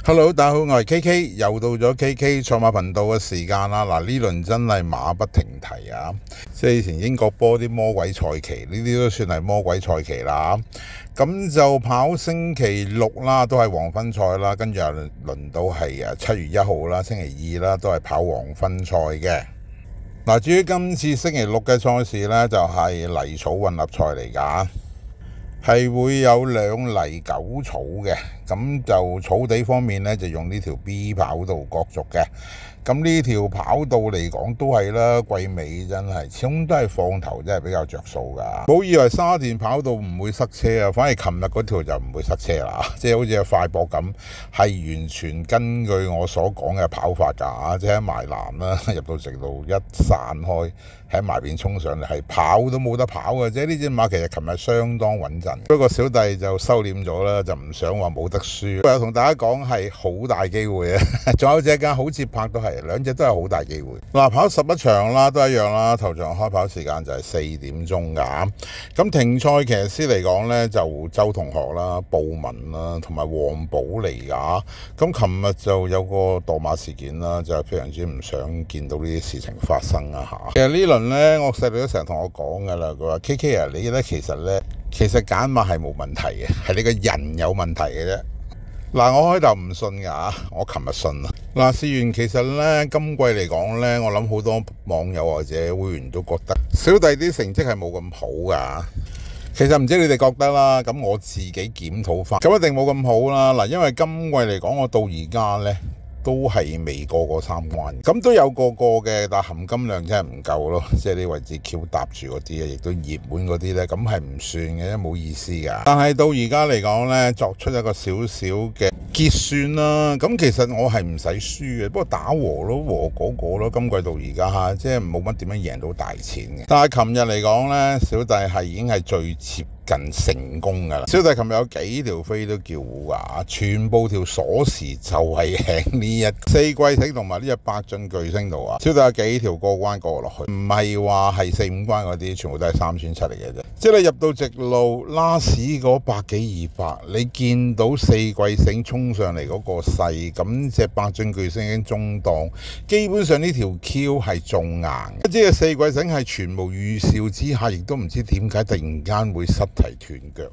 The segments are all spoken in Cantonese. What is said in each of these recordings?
Hello，大家好，我係 KK，又到咗 KK 賽馬頻道嘅時間啦。嗱，呢輪真係馬不停蹄啊！即係以前英國波啲魔鬼賽期，呢啲都算係魔鬼賽期啦。咁就跑星期六啦，都係黃昏賽啦。跟住又輪到係7月1號啦，星期二啦，都係跑黃昏賽嘅。嗱，至於今次星期六嘅賽事呢，就係泥草混合賽嚟㗎。係會有2泥9草嘅，咁就草地方面呢，就用呢條 B 跑道角逐嘅。咁呢條跑道嚟講都係啦，季尾真係始終都係放頭，真係比較着數噶。唔好以為沙田跑道唔會塞車啊，反而琴日嗰條就唔會塞車啦。即係好似有快博咁，係完全根據我所講嘅跑法㗎。即係喺埋欄啦，入到直路一散開，喺埋邊衝上嚟，係跑都冇得跑嘅。即係呢隻馬其實琴日相當穩陣，不過小弟就收斂咗啦，就唔想話冇得輸。我又同大家講係好大機會啊！仲有隻間好接拍都係。兩隻都係好大機會。嗱，跑11場啦，都一樣啦。頭場開跑時間就係4點鐘㗎。咁停賽騎師嚟講呢，就周同學啦、布文啦，同埋黃寶嚟㗎。咁琴日就有個墮馬事件啦，就係非常之唔想見到呢啲事情發生啊嚇。其實呢輪呢，我細佬都成日同我講㗎啦，佢話 KK 啊，你呢其實揀馬係冇問題嘅，係你個人有問題嘅啫。嗱，我開頭唔信㗎，我琴日信啦。嗱，試完其實呢，今季嚟講呢，我諗好多網友或者會員都覺得小弟啲成績係冇咁好㗎。其實唔知你哋覺得啦，咁我自己檢討翻，咁一定冇咁好啦。嗱，因為今季嚟講，我到而家呢，都係未過3關，咁都有過嘅，但含金量真係唔夠咯。即係啲位置 Q 搭住嗰啲亦都熱門嗰啲呢，咁係唔算嘅，因為冇意思㗎。但係到而家嚟講呢，作出一個少少嘅結算啦。咁其實我係唔使輸嘅，不過打和咯，和嗰個咯。今季到而家嚇，即係冇乜點樣贏到大錢嘅。但係琴日嚟講呢，小弟係已經係最接近成功㗎啦。小弟琴日有幾條飛都叫㗎，全部條鎖匙就係喺呢4季星同埋呢隻百駿巨星度啊。小弟有幾條過關過落去，唔係話係4、5關嗰啲，全部都係3串7嚟嘅啫。即係你入到直路拉屎嗰100幾200，你見到4季星衝上嚟嗰個勢，咁隻百駿巨星已經中檔，基本上呢條 Q 係中硬。即係4季星係全無預兆之下，亦都唔知點解突然間會失蹄斷腳，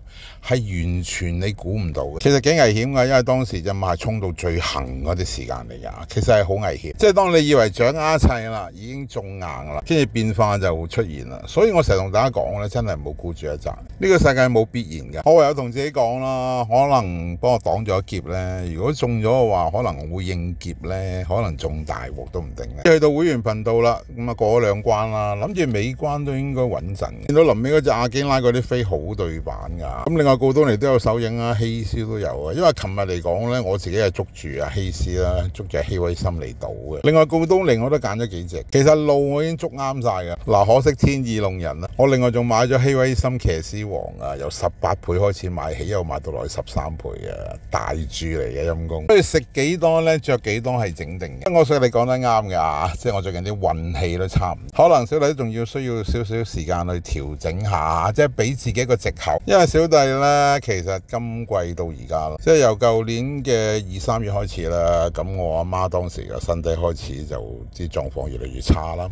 係完全你估唔到嘅。其實幾危險㗎，因為當時隻馬係衝到最行嗰啲時間嚟㗎，其實係好危險。即係當你以為掌握一切啦，已經中硬啦，跟住變化就出現啦。所以我成日同大家講咧，真係唔好孤注一擲。呢個世界冇必然嘅。我唯有同自己講啦，可能幫我擋咗一劫咧。如果中咗嘅話，可能會應劫咧，可能中大鑊都唔定咧。去到會員頻道啦，咁啊過咗2關啦，諗住尾關都應該穩陣。見到臨尾嗰隻阿基拉嗰啲飛好對版㗎。咁另外告東尼都有手影啊，希斯都有啊。因為琴日嚟講咧，我自己係捉住啊希斯啦，捉住希威森嚟賭嘅。另外告東尼我都揀咗幾隻，其實路我已經捉啱晒㗎。嗱，可惜天意弄人啦。我另外仲買咗希威森騎師王啊，由18倍開始買起，又買到落去13倍嘅大注嚟嘅陰公。所以食幾多咧，着幾多係整定嘅。我想你講得啱㗎，即係我最近啲運氣都差唔多，可能小弟仲需要少少時間去調整下，即係俾自己一個藉口。因為小弟咧，其實今季到而家啦，即係由舊年嘅2、3月開始啦，咁我阿媽當時嘅身體開始就啲狀況越嚟越差啦。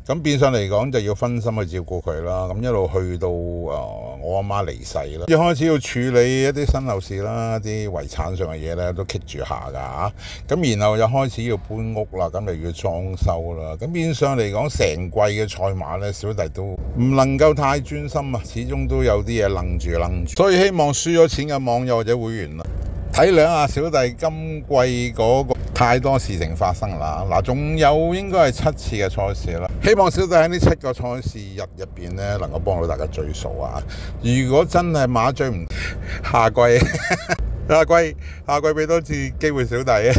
咁變相嚟講就要分心去照顧佢啦，咁一路去到我阿媽離世啦，一開始要處理一啲身後事啦，啲遺產上嘅嘢咧都棘住下㗎，咁然後又開始要搬屋啦，咁又要裝修啦，咁變相嚟講成季嘅賽馬咧，小弟都唔能夠太專心啊，始終都有啲嘢愣住，所以希望輸咗錢嘅網友或者會員啦，體諒下小弟今季嗰個太多事情發生啦。嗱，仲有應該係7次嘅賽事啦。希望小弟喺呢7個賽事日入邊咧，能夠幫到大家追數啊！如果真係馬追唔下季，下季俾多次機會小弟啊！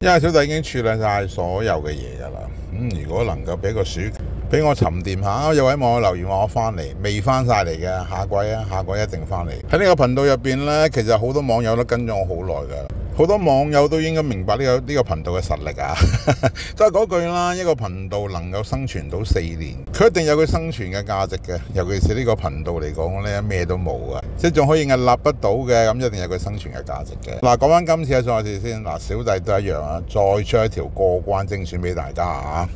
因為小弟已經處理晒所有嘅嘢㗎啦。如果能夠俾個暑假俾我沉澱下，有位網友留言話我翻嚟，未翻晒嚟嘅，下季一定翻嚟。喺呢個頻道入邊呢，其實好多網友都跟咗我好耐㗎。好多網友都應該明白呢個頻道嘅實力啊！都係嗰句啦，一個頻道能夠生存到4年，佢一定有佢生存嘅價值嘅。尤其是呢個頻道嚟講咧，咩都冇啊，即係仲可以屹立不倒嘅，咁一定有佢生存嘅價值嘅。嗱，講翻今次嘅賽事先，嗱，小弟都一樣啊，再出一條過關精選俾大家啊！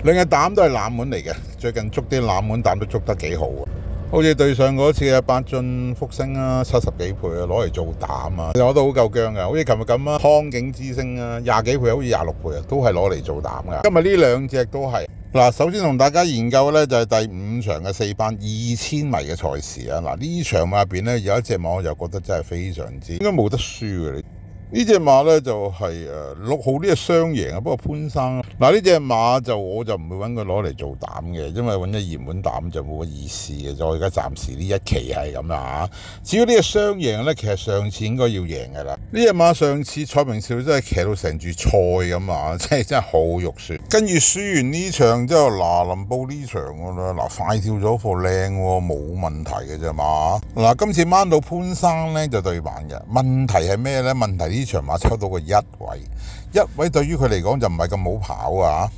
另外膽都係冷門嚟嘅，最近捉啲冷門膽都捉得幾好啊！好似對上嗰次嘅百駿福星啊，70幾倍啊，攞嚟做膽啊，我都好夠薑噶。好似琴日咁啊，康景之星啊，20幾倍，好似26倍啊，都係攞嚟做膽噶。今日呢兩隻都係。嗱，首先同大家研究呢，就係第5場嘅4班2000米嘅賽事啊。嗱，呢場馬入邊呢，有一隻馬我就覺得真係非常之應該冇得輸嘅。呢隻馬呢就係6號呢隻雙贏啊，不過潘生嗱呢隻馬我就唔會揾佢攞嚟做膽嘅，因為揾隻熱門膽就冇乜意思嘅。我而家暫時呢一期係咁啦嚇。至於呢隻雙贏呢，其實上次應該要贏嘅啦。呢隻馬上次蔡明少真係騎到成住菜咁啊，真係好肉酸。跟住輸完呢場之後，臨報呢場㗎啦，快跳咗貨靚喎，冇問題嘅啫嘛。嗱，今次掹到潘生呢就對版嘅，問題係咩呢？問題呢場馬抽到個一位對於佢嚟講就唔係咁好跑啊！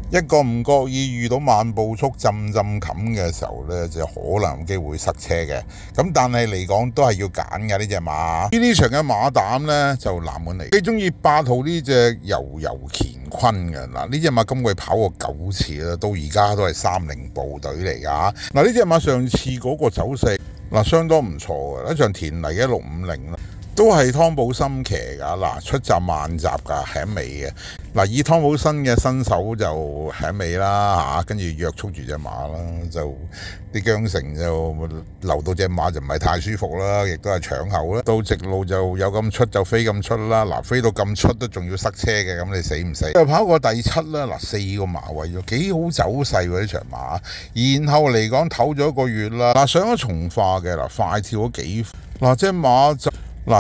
一個唔覺意遇到慢步速浸冚嘅時候呢，就可能有機會塞車嘅。咁但係嚟講都係要揀嘅呢隻馬。呢場嘅馬膽呢就冷門嚟，幾中意8號呢隻悠乾坤嘅。嗱，呢隻馬今季跑過9次啦，到而家都係30部隊嚟噶。嗱，呢隻馬上次嗰個走勢相當唔錯嘅，一場田泥嘅160啦。都係湯寶森騎㗎，嗱，出閘慢閘㗎，喺尾嘅。嗱，以湯寶森嘅身手就喺尾啦嚇，跟住約束住隻馬啦，就啲韁繩就留到隻馬就唔係太舒服啦，亦都係搶後啦。到直路就有咁出就飛咁出啦，嗱，飛到咁出都仲要塞車嘅，咁你死唔死？又跑過第7啦，嗱，4個馬位咗，幾好走勢喎呢場馬。然後嚟講唞咗1個月啦，嗱，上咗從化嘅，嗱，快跳咗幾，嗱，隻馬就。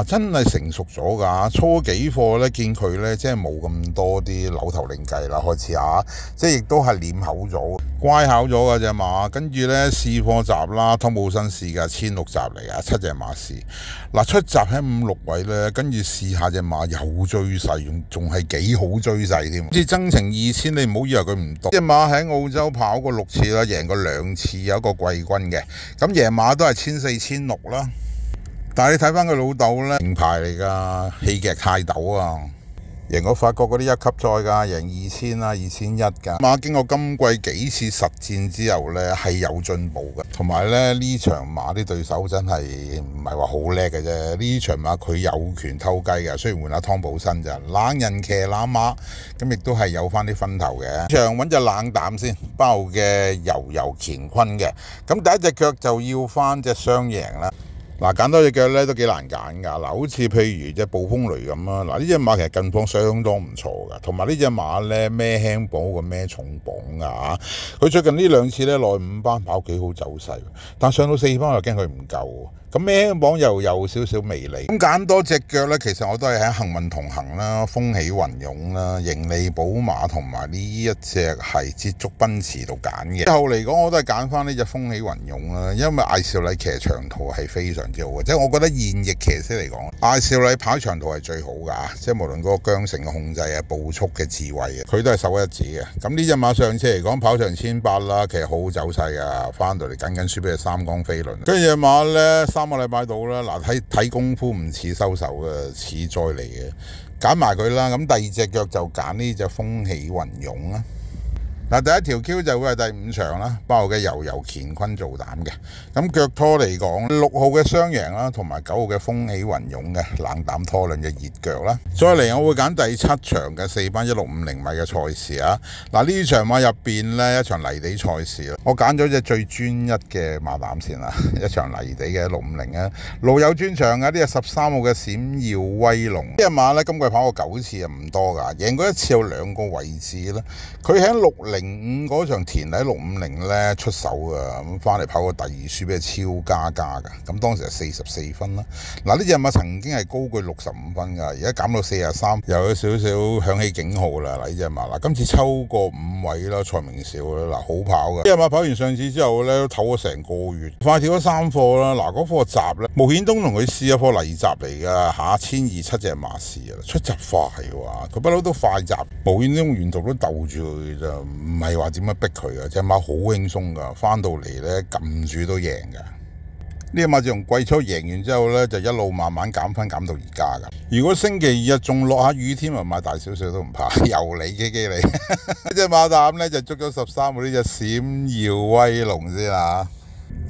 真係成熟咗㗎，初幾貨呢，見佢呢，即係冇咁多啲扭頭另計啦，開始啊，即係亦都係臉口咗，乖巧咗㗎隻馬。跟住呢，試貨閘啦，湯寶森試㗎，1006閘嚟㗎，7隻馬試。嗱，出閘喺5、6位呢，跟住試下隻馬有追勢，仲係幾好追勢添。好似增程2000，你唔好以為佢唔多。隻馬喺澳洲跑過6次啦，贏過2次，有一個季軍嘅。咁贏馬都係1400、1600啦。但係你睇翻佢老豆呢，名牌嚟噶，戲劇泰斗啊，贏過法國嗰啲1級賽噶，贏2000啦、2100噶。馬經過今季幾次實戰之後呢，係有進步嘅。同埋呢場馬啲對手真係唔係話好叻嘅啫。呢場馬佢有權偷雞嘅，雖然換下湯寶森咋，冷人騎冷馬，咁亦都係有翻啲分頭嘅。呢場揾隻冷膽先，包嘅悠乾坤嘅。咁第一隻腳就要翻隻雙贏啦。嗱，揀多隻腳咧都幾難揀㗎。嗱，好似譬如隻暴風雷咁啊。嗱，呢隻馬其實近況相當唔錯㗎，同埋呢隻馬咧孭輕磅過孭重磅㗎嚇。佢最近呢2次咧內5班跑幾好走勢，但上到4班又驚佢唔夠。咁孭輕磅又有少少微利。咁揀多隻腳咧，其實我都係喺幸運同行啦、風起雲湧啦、盈利寶馬同埋呢一隻係捷足奔馳度揀嘅。之後嚟講，我都係揀翻呢隻風起雲湧啦，因為艾少禮騎長途係非常之好嘅，即係我覺得現役騎師嚟講，艾少禮跑長途係最好㗎，即係無論嗰個韁繩嘅控制啊、步速嘅智慧啊，佢都係首一指嘅。咁呢隻馬上次嚟講跑場1800啦，其實好好走勢㗎，翻到嚟緊輸俾隻三江飛輪。跟住隻馬咧3個禮拜到啦，嗱，睇功夫唔似收手嘅，似再嚟嘅，揀埋佢啦。咁第2隻腳就揀呢隻風起雲湧啦。嗱，第一條 Q 就會係第5場啦，8號嘅悠乾坤做膽嘅。咁腳拖嚟講，6號嘅雙贏啦，同埋9號嘅風起雲湧嘅冷膽拖2隻熱腳啦。再嚟我會揀第7場嘅4班1650米嘅賽事啊。嗱，呢場馬入邊呢，一場泥地賽事啦，我揀咗隻最專一嘅馬膽先啦，一場泥地嘅1650啊，路有專長嘅，呢隻13號嘅閃耀威龍。呢隻馬呢，今季跑過9次啊，唔多㗎，贏過1次有2個位置啦。佢喺60 05嗰場田禮650咧出手啊，咁翻嚟跑個第2輸俾超加㗎，咁當時係44分啦。嗱，呢隻馬曾經係高過65分㗎，而家減到43，又有少少響起警號啦。嗱，呢隻馬嗱，今次抽過5位啦，蔡明少啦，嗱，好跑㗎。呢隻馬跑完上次之後咧，都唞咗成個月，快跳咗3課啦。嗱，嗰課閘咧，毛顯東同佢試一課泥閘嚟㗎，下1207隻馬試啊，出閘快喎，佢不嬲都快閘，毛顯東沿途都鬥住佢就唔係話點樣逼佢㗎，隻馬好輕鬆㗎，翻到嚟咧撳住都贏㗎。呢隻馬自從季初贏完之後咧，就一路慢慢減分減到而家㗎。如果星期日仲落下雨添啊，買大少少都唔怕，由你機你。呢隻馬膽咧就捉咗13號呢隻閃耀威龍先啦。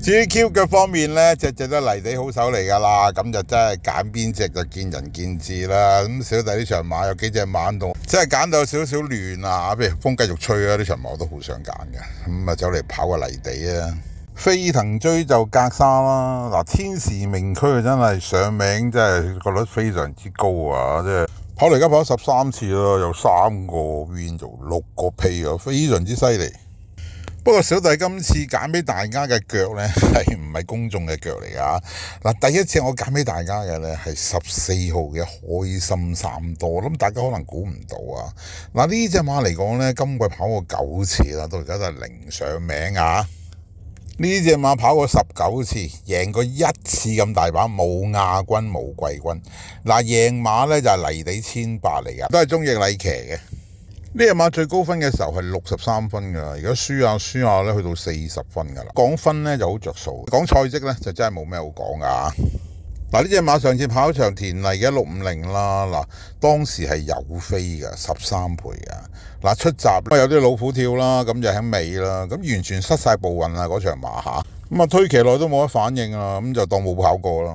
至於 Q 腳方面咧，隻都泥地好手嚟㗎啦，咁就真係揀邊隻就見仁見智啦。咁小弟呢場馬有幾隻馬度，真係揀到有少少亂啊！譬如風繼續吹啊，呢場馬我都好想揀嘅，咁啊走嚟跑個泥地啊！飛騰追就格沙啦，嗱，天時名區真係上名，真係個率非常之高啊！即係跑嚟而家跑13次咯，有3個 win 做6個 P 啊，非常之犀利。不過小弟今次揀俾大家嘅腳呢，係唔係公眾嘅腳嚟㗎？嗱，第一次我揀俾大家嘅呢係14號嘅開心3多，咁大家可能估唔到啊！嗱，呢隻馬嚟講呢，今季跑過9次啦，到而家都係零上名啊！呢隻馬跑過19次，贏過1次咁大把，冇亞軍冇季軍。嗱，贏馬呢就係泥地1800嚟㗎，都係中翼禮騎嘅。呢隻馬最高分嘅時候係63分㗎，而家輸下咧去到40分㗎啦。講分咧就好着數，講賽績咧就真係冇咩好講㗎。嗱，呢隻馬上次跑場田麗嘅650啦，嗱，當時係有飛㗎，13倍㗎。嗱，出閘有啲老虎跳啦，咁就喺尾啦，咁完全失晒步運啊嗰場馬下，咁啊推騎內都冇乜反應啊，咁就當冇跑過啦。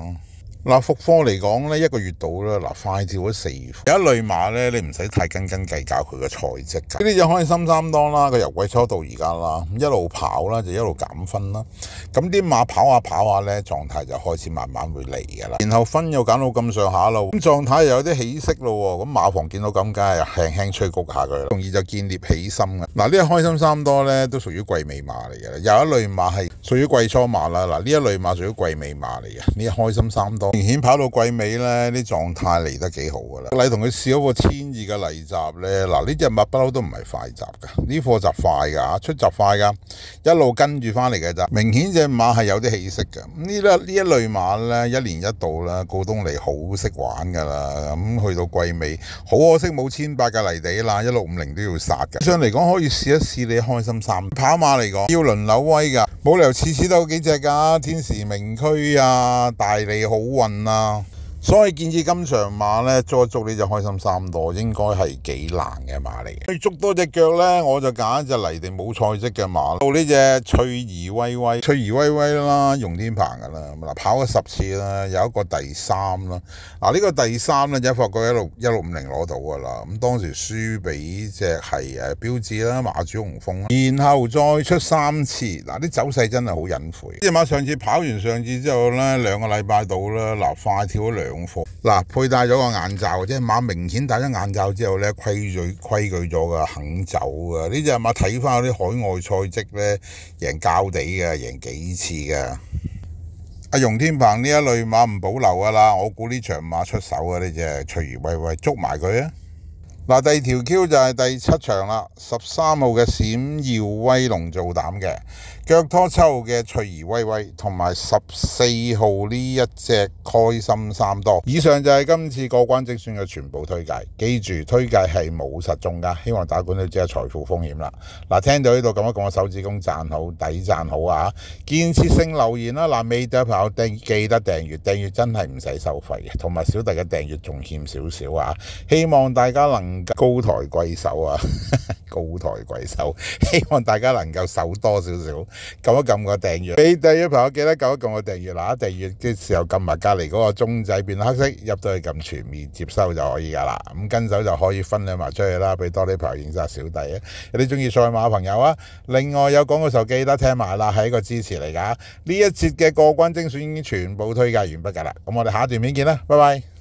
嗱，復課嚟講咧，1個月到啦，嗱，快跳咗4課。有一類馬咧，你唔使太斤斤計較佢嘅賽績㗎。呢隻開心3當啦，佢由季初到而家啦，咁一路跑啦，就一路減分啦。咁啲馬跑下咧，狀態就開始慢慢會嚟㗎啦。然後分又減到咁上下咯，咁狀態又有啲起色咯。咁馬房見到咁，梗係輕輕吹谷下佢，容易就見獵起心嘅。嗱，呢隻開心3多咧，都屬於季尾馬嚟嘅。有一類馬係屬於季初馬啦。嗱，呢一類馬屬於季尾馬嚟嘅。呢隻開心3多。明顯跑到季尾咧，啲狀態嚟得幾好噶啦。你同佢試嗰個1200嘅泥閘咧，嗱，呢隻馬不嬲都唔係快閘噶，呢課閘快噶，出閘快噶，一路跟住翻嚟嘅咋。明顯隻馬係有啲氣息嘅。呢一類馬咧，1年1度啦，告東尼好識玩噶啦。咁去到季尾，好可惜冇1800嘅泥地啦，1650都要殺嘅。上嚟講可以試一試你開心3跑馬嚟講，要輪流威噶，冇理由次次都有幾隻噶。天時名區啊，大利好運啊，所以建議今場馬咧捉一捉呢隻開心3多，應該係幾難嘅馬嚟嘅。捉多隻腳咧，我就揀一隻泥地冇賽績嘅馬。到呢隻翠兒威威啦，容天鵬噶啦，嗱，跑咗10次啦，有一個第3啦。嗱，呢個第3咧就發覺1650攞到噶啦。咁當時輸俾隻係標誌啦，馬主紅楓，然後再出3次。嗱，啲走勢真係好隱晦。呢隻馬上次跑完上次之後咧，2個禮拜到啦，嗱，快跳咗2課。嗱，佩戴咗個眼罩，即係馬明顯戴咗眼罩之後咧，規矩咗噶，肯走噶。呢隻馬睇翻嗰啲海外賽績咧，贏膠地嘅，贏幾次嘅。阿容天鵬呢一類馬唔保留噶啦，我估呢場馬出手啊，呢隻翠兒威捉埋佢啊！嗱，第2條 Q 就係第7場啦，13號嘅閃耀威龍做膽嘅，腳拖7號嘅翠兒威威，同埋14號呢一隻開心3多。以上就係今次過關精選嘅全部推介，記住推介係冇實中噶，希望打管都知係財富風險啦。嗱，聽到呢度撳一撳個手指公讚好，抵讚好啊！建設性留言啦，嗱，未得朋友記得訂閱真係唔使收費嘅，同埋小弟嘅訂閱仲欠少少啊，希望大家能高抬貴手啊！高抬貴手，希望大家能夠手多少少，撳一撳個訂閱。俾訂閱朋友記得撳一撳個訂閱啦，訂閱嘅時候撳埋隔離嗰個鐘仔變黑色，入到去撳全面接收就可以噶啦。咁跟手就可以分享埋出去啦，俾多啲朋友認識下小弟啊！有啲中意賽馬嘅朋友啊，另外有廣告時候記得聽埋啦，係一個支持嚟噶。呢一節嘅過關精選已經全部推介完畢噶啦，咁我哋下一段片見啦，拜拜。